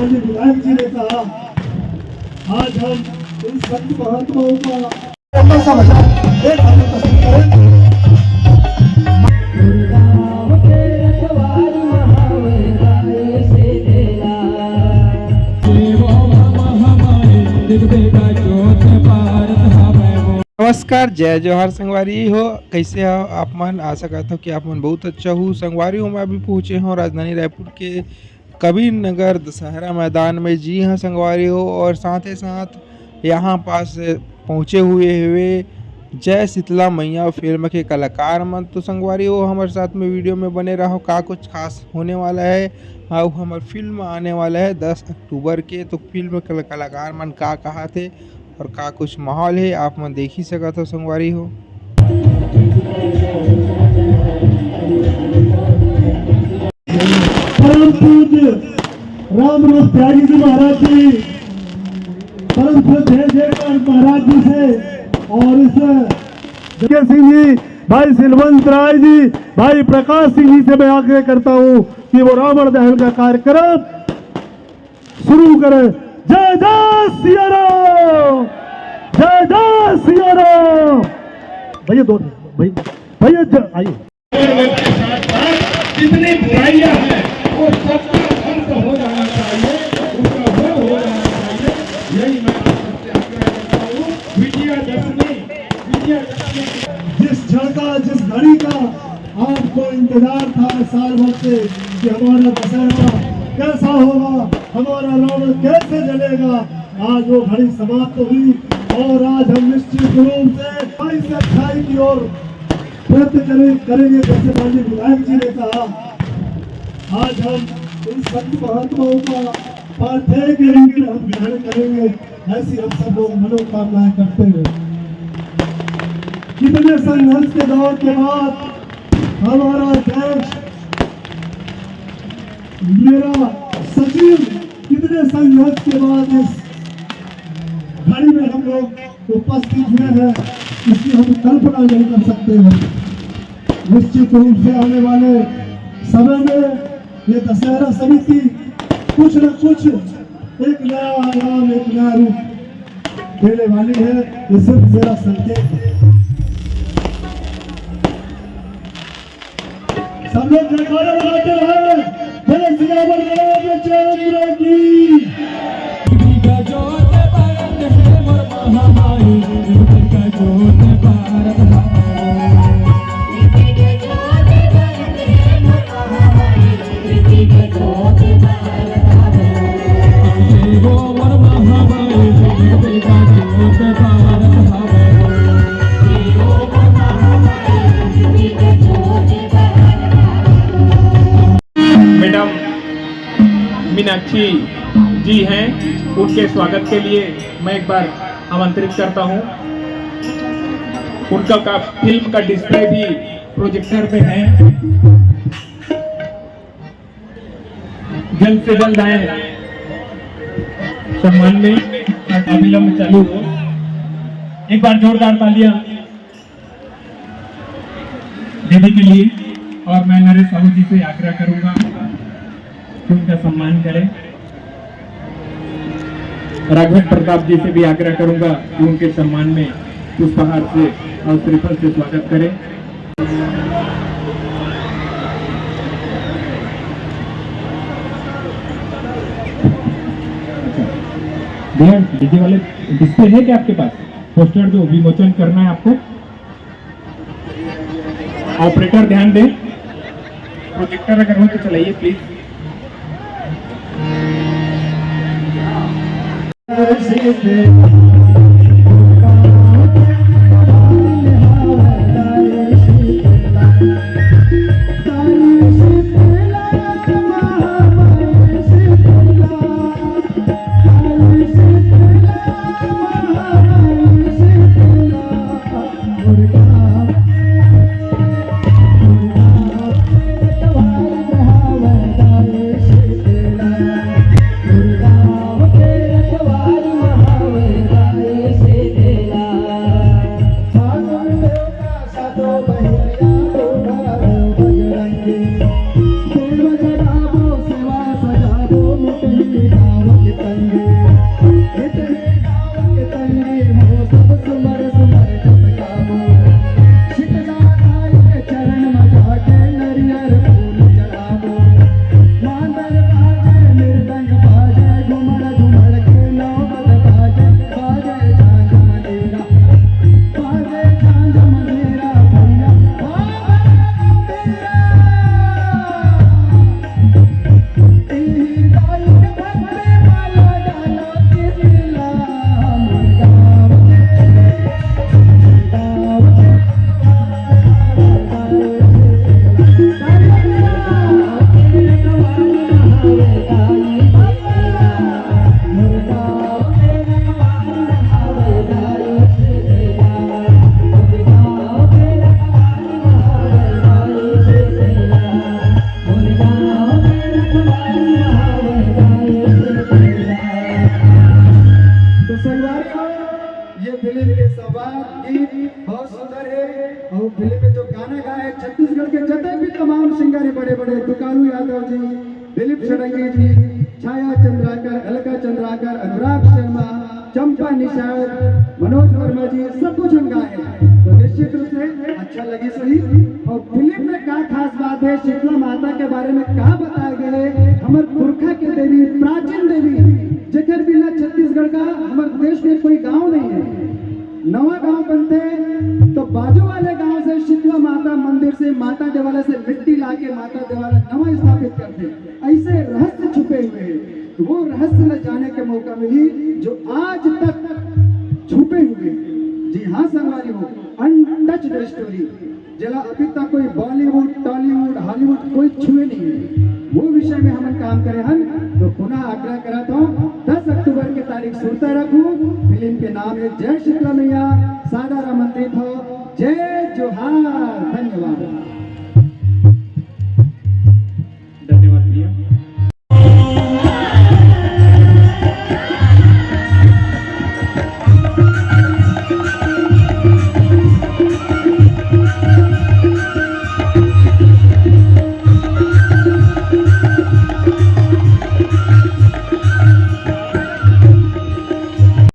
माननीय विधायक जी ने कहा, आज हम इन संत महात्माओं का समझा एक हाथ पसंद करें। नमस्कार, जय जोहार संगवारी हो। कैसे हो आप मन? आशा करता हूँ कि आप मन बहुत अच्छा हो। संगवारी हो, मैं अभी पहुँचे हूँ राजधानी रायपुर के कबीर नगर दशहरा मैदान में। जी हाँ संगवारी हो, और साथ ही साथ यहाँ पास पहुँचे हुए जय शीतला मैया फिल्म के कलाकार मन। तो संगवारी हो, हमारे साथ में वीडियो में बने रहो, का कुछ खास होने वाला है। हाँ, हमारी फिल्म आने वाला है 10 अक्टूबर के। तो फिल्म के कलाकार मन का कहा थे और का कुछ माहौल है, आप मन देख ही सकते हो संगवारी हो। परम पूज्य रामदास त्यागी जी महाराज जी, परम श्रद्धेय जयकार महाराज जी से, और इस जगह सिंह जी, भाई सिलवंत राय जी, भाई प्रकाश सिंह जी से मैं आग्रह करता हूँ कि वो रावण दहन का कार्यक्रम शुरू करें। जय जय सिया राम, जय जय सिया राम। भैया दो भैया आइए। जितनी बुराइयां हैं वो सबका अंत हो जाना चाहिए, उसका वध हो जाना चाहिए। यही मैं आपसे आग्रह करता हूँ। विजयादशमी जिस क्षण का, जिस घड़ी का आपको इंतजार था साल भर से कि हमारा दशहरा कैसा होगा, हमारा रावण कैसे जलेगा, आज वो घड़ी समाप्त हुई और आज हम निश्चित रूप से अच्छाई की ओर प्रयत्न करेंगे। जैसे माननीय विधायक जी ने कहा, आज हम इन संत महात्माओं का पार्थेय के लिए हम ध्यान करेंगे। ऐसी हम सब लोग मनोकामनाएं करते हैं। कितने संघर्ष के दौर के बाद हमारा देश, मेरा सचिव, कितने संघर्ष के बाद इस घड़ी में हम लोग उपस्थित हुए हैं, इसकी हम कल्पना नहीं कर सकते हैं। निश्चित रूप से आने वाले समय में ये दशहरा समिति कुछ न कुछ एक नया आयाम, एक नया रूप देने वाली है। ये सिर्फ मेरा संकेत है। सब लोग जयकारा लगाते हैं। जय सियावर रामचंद्र की। मैडम मीनाक्षी जी हैं, उनके स्वागत के लिए मैं एक बार आमंत्रित करता हूं। उनका का फिल्म का डिस्प्ले भी प्रोजेक्टर पे है। जल्द से जल्द आए, सम्मान में अविलंब चालू हो। एक बार जोरदार तालियां दीदी के लिए। और मैं नरेश साहू जी से आग्रह करूंगा कि उनका सम्मान करें। राघवेंद्र प्रताप जी से भी आग्रह करूंगा कि उनके सम्मान में पुष्पहार से और श्रीफल से स्वागत करें। भैया डीजे वाले डिस्प्ले है क्या आपके पास? पोस्टर जो विमोचन करना है आपको। ऑपरेटर ध्यान दें, प्रोजेक्टर अगर हो तो चलाइए प्लीज। फिल्म के संवाद गीत बहुत सुंदर है और फिल्म में जो गाना गाए छत्तीसगढ़ के जितने भी तमाम सिंगर बड़े बड़े दुकालू यादव जी, दिलीप षडंगी जी, छाया चंद्राकर, अलका चंद्राकर, अनुराग शर्मा, चंपा निषाद, मनोज वर्मा जी, सब कुछ हम गाए तो निश्चित रूप से अच्छा लगी सही। और फिल्म में क्या खास बात है, शीतला माता के बारे में क्या बताया गया है, हमारे पुरखा के देवी, प्राचीन देवी जेकर बिना छत्तीसगढ़ का हमारे देश में कोई गांव नहीं है। नवा गांव बनते तो बाजू वाले गांव से शीतला माता मंदिर से माता देवालय से मिट्टी लाके माता देवालय नवा स्थापित करते, ऐसे रहस्य छुपे हुए हैं। तो वो रहस्य में जाने के मौका मिली जो आज तक छुपे हुए। जी हाँ संगवारी हो, अनटच्ड स्टोरी जला अभी तक कोई बॉलीवुड, टॉलीवुड, हॉलीवुड कोई छुए नहीं है। वो विषय में हम काम करे हन तो पुनः आग्रह करता हूँ 10 अक्टूबर की तारीख सुनते रखू। फिल्म के नाम है जय शीतला मैया, सादा आमंत्रित हो। जय जोहार, धन्यवाद।